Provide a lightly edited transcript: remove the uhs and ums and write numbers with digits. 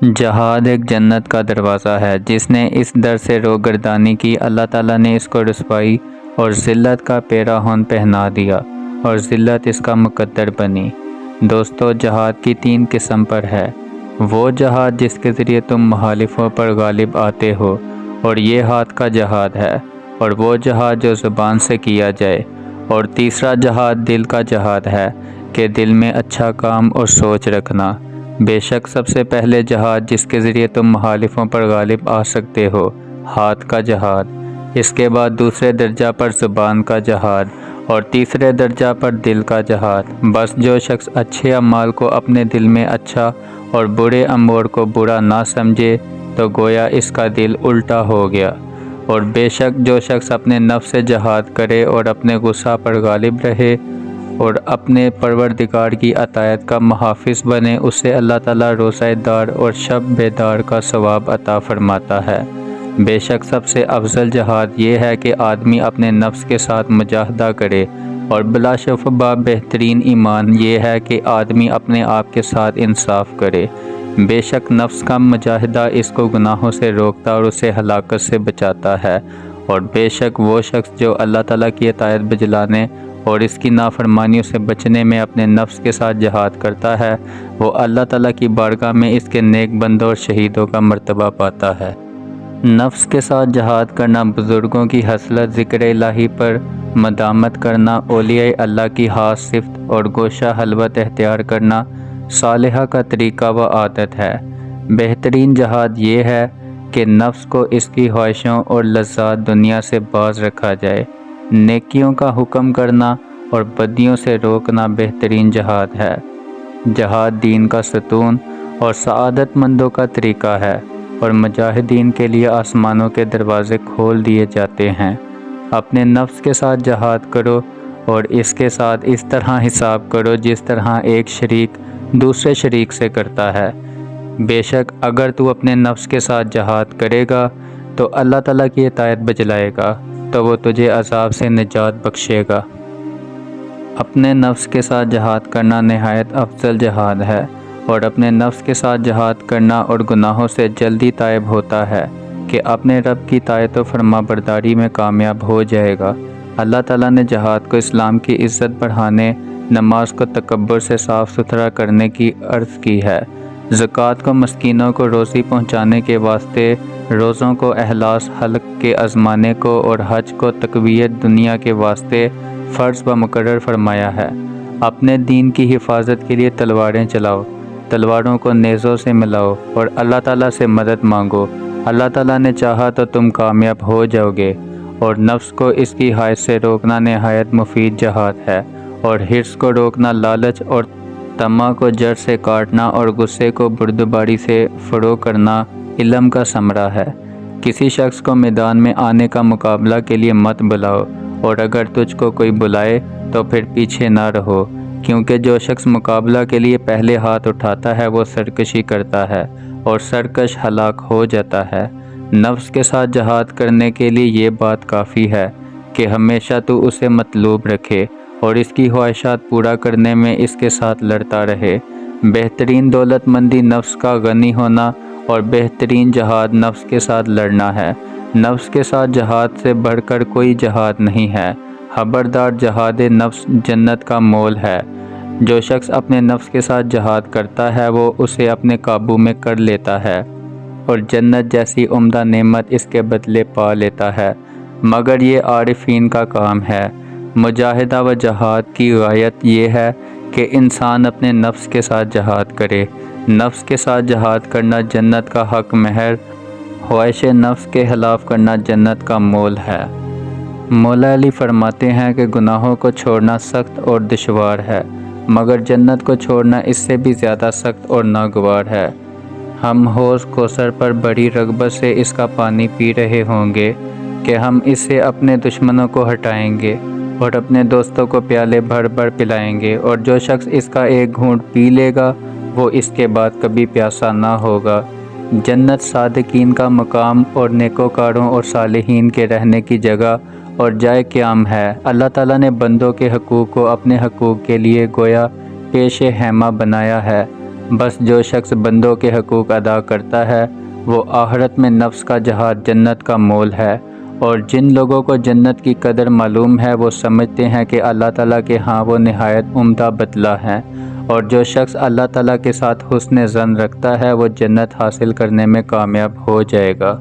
جہاد ایک جنت کا دروازہ ہے۔ جس نے اس در سے روگردانی کی، اللہ تعالیٰ نے اس کو رسوائی اور ذلت کا پیراہن پہنا دیا اور ذلت اس کا مقدر بنی۔ دوستو، جہاد کی 3 قسم پر ہے۔ وہ جہاد جس کے ذریعے تم مخالفوں پر غالب آتے ہو اور یہ ہاتھ کا جہاد ہے، اور وہ جہاد جو زبان سے کیا جائے، اور تیسرا جہاد دل کا جہاد ہے کہ دل میں اچھا کام اور سوچ رکھنا۔ بے شک سب سے پہلے جہاد جس کے ذریعے تم مخالفوں پر غالب آ سکتے ہو، ہاتھ کا جہاد، اس کے بعد دوسرے درجہ پر زبان کا جہاد، اور تیسرے درجہ پر دل کا جہاد۔ بس جو شخص اچھے اعمال کو اپنے دل میں اچھا اور برے امور کو برا نہ سمجھے تو گویا اس کا دل الٹا ہو گیا۔ اور بے شک جو شخص اپنے نفس سے جہاد کرے اور اپنے غصہ پر غالب رہے اور اپنے پروردگار کی اطاعت کا محافظ بنے، اسے اللہ تعالیٰ روزہ دار اور شب بیدار کا ثواب عطا فرماتا ہے۔ بے شک سب سے افضل جہاد یہ ہے کہ آدمی اپنے نفس کے ساتھ مجاہدہ کرے، اور بلا شبہ بہترین ایمان یہ ہے کہ آدمی اپنے آپ کے ساتھ انصاف کرے۔ بے شک نفس کا مجاہدہ اس کو گناہوں سے روکتا اور اسے ہلاکت سے بچاتا ہے، اور بے شک وہ شخص جو اللہ تعالیٰ کی اطاعت بجلانے اور اس کی نافرمانیوں سے بچنے میں اپنے نفس کے ساتھ جہاد کرتا ہے، وہ اللہ تعالیٰ کی بارگاہ میں اس کے نیک بندوں اور شہیدوں کا مرتبہ پاتا ہے۔ نفس کے ساتھ جہاد کرنا، بزرگوں کی خصلت ذکر الہی پر مدامت کرنا، اولیاء اللہ کی خاص صفت اور گوشہ خلوت اختیار کرنا صالحہ کا طریقہ و عادت ہے۔ بہترین جہاد یہ ہے کہ نفس کو اس کی خواہشوں اور لذات دنیا سے باز رکھا جائے۔ نیکیوں کا حکم کرنا اور بدیوں سے روکنا بہترین جہاد ہے۔ جہاد دین کا ستون اور سعادت مندوں کا طریقہ ہے، اور مجاہدین کے لیے آسمانوں کے دروازے کھول دیے جاتے ہیں۔ اپنے نفس کے ساتھ جہاد کرو اور اس کے ساتھ اس طرح حساب کرو جس طرح ایک شریک دوسرے شریک سے کرتا ہے۔ بے شک اگر تو اپنے نفس کے ساتھ جہاد کرے گا تو اللہ تعالیٰ کی اطاعت بجلائے گا تو وہ تجھے عذاب سے نجات بخشے گا۔ اپنے نفس کے ساتھ جہاد کرنا نہایت افضل جہاد ہے، اور اپنے نفس کے ساتھ جہاد کرنا اور گناہوں سے جلدی تائب ہوتا ہے کہ اپنے رب کی اطاعت و فرما برداری میں کامیاب ہو جائے گا۔ اللہ تعالیٰ نے جہاد کو اسلام کی عزت بڑھانے، نماز کو تکبر سے صاف ستھرا کرنے کی عرض کی ہے، زکوٰۃ کو مسکینوں کو روزی پہنچانے کے واسطے، روزوں کو اخلاص حلق کے آزمانے کو، اور حج کو تقویت دنیا کے واسطے فرض و مقرر فرمایا ہے۔ اپنے دین کی حفاظت کے لیے تلواریں چلاؤ، تلواروں کو نیزوں سے ملاؤ اور اللہ تعالیٰ سے مدد مانگو۔ اللہ تعالیٰ نے چاہا تو تم کامیاب ہو جاؤ گے۔ اور نفس کو اس کی خواہش سے روکنا نہایت مفید جہاد ہے، اور حرص کو روکنا، لالچ اور طمع کو جڑ سے کاٹنا، اور غصے کو بردباری سے فروغ کرنا علم کا ثمرہ ہے۔ کسی شخص کو میدان میں آنے کا مقابلہ کے لیے مت بلاؤ، اور اگر تجھ کو کوئی بلائے تو پھر پیچھے نہ رہو، کیونکہ جو شخص مقابلہ کے لیے پہلے ہاتھ اٹھاتا ہے وہ سرکشی کرتا ہے، اور سرکش ہلاک ہو جاتا ہے۔ نفس کے ساتھ جہاد کرنے کے لیے یہ بات کافی ہے کہ ہمیشہ تو اسے مطلوب رکھے اور اس کی خواہشات پورا کرنے میں اس کے ساتھ لڑتا رہے۔ بہترین دولت مندی نفس کا غنی ہونا، اور بہترین جہاد نفس کے ساتھ لڑنا ہے۔ نفس کے ساتھ جہاد سے بڑھ کر کوئی جہاد نہیں ہے۔ خبردار، جہاد نفس جنت کا مول ہے۔ جو شخص اپنے نفس کے ساتھ جہاد کرتا ہے وہ اسے اپنے قابو میں کر لیتا ہے، اور جنت جیسی عمدہ نعمت اس کے بدلے پا لیتا ہے۔ مگر یہ عارفین کا کام ہے۔ مجاہدہ و جہاد کی غایت یہ ہے کہ انسان اپنے نفس کے ساتھ جہاد کرے۔ نفس کے ساتھ جہاد کرنا جنت کا حق مہر، خواہش نفس کے خلاف کرنا جنت کا مول ہے۔ مولا علی فرماتے ہیں کہ گناہوں کو چھوڑنا سخت اور دشوار ہے، مگر جنت کو چھوڑنا اس سے بھی زیادہ سخت اور ناگوار ہے۔ ہم حوض کوثر پر بڑی رغبت سے اس کا پانی پی رہے ہوں گے کہ ہم اس سے اپنے دشمنوں کو ہٹائیں گے اور اپنے دوستوں کو پیالے بھر بھر پلائیں گے، اور جو شخص اس کا ایک گھونٹ پی لے گا وہ اس کے بعد کبھی پیاسا نہ ہوگا۔ جنت صادقین کا مقام اور نیکوکاروں اور صالحین کے رہنے کی جگہ اور جائے قیام ہے۔ اللہ تعالیٰ نے بندوں کے حقوق کو اپنے حقوق کے لیے گویا پیش خیمہ بنایا ہے۔ بس جو شخص بندوں کے حقوق ادا کرتا ہے وہ آخرت میں نفس کا جہاد جنت کا مول ہے، اور جن لوگوں کو جنت کی قدر معلوم ہے وہ سمجھتے ہیں کہ اللہ تعالیٰ کے ہاں وہ نہایت عمدہ بدلہ ہیں، اور جو شخص اللہ تعالیٰ کے ساتھ حسن ظن رکھتا ہے وہ جنت حاصل کرنے میں کامیاب ہو جائے گا۔